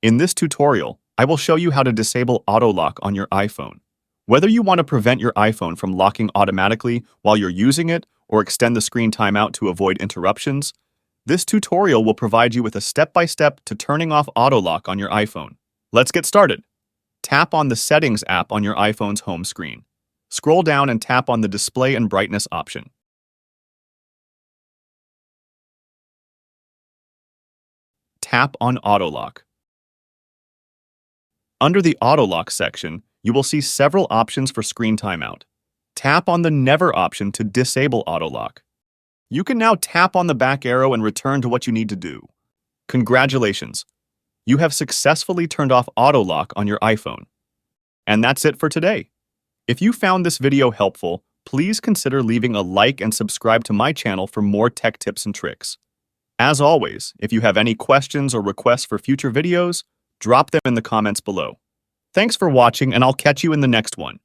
In this tutorial, I will show you how to disable auto lock on your iPhone. Whether you want to prevent your iPhone from locking automatically while you're using it or extend the screen timeout to avoid interruptions, this tutorial will provide you with a step-by-step to turning off auto lock on your iPhone. Let's get started. Tap on the Settings app on your iPhone's home screen. Scroll down and tap on the Display and Brightness option. Tap on Auto Lock. Under the Auto Lock section, you will see several options for screen timeout. Tap on the Never option to disable auto lock. You can now tap on the back arrow and return to what you need to do. Congratulations! You have successfully turned off auto lock on your iPhone. And that's it for today. If you found this video helpful, please consider leaving a like and subscribe to my channel for more tech tips and tricks. As always, if you have any questions or requests for future videos, drop them in the comments below. Thanks for watching, and I'll catch you in the next one.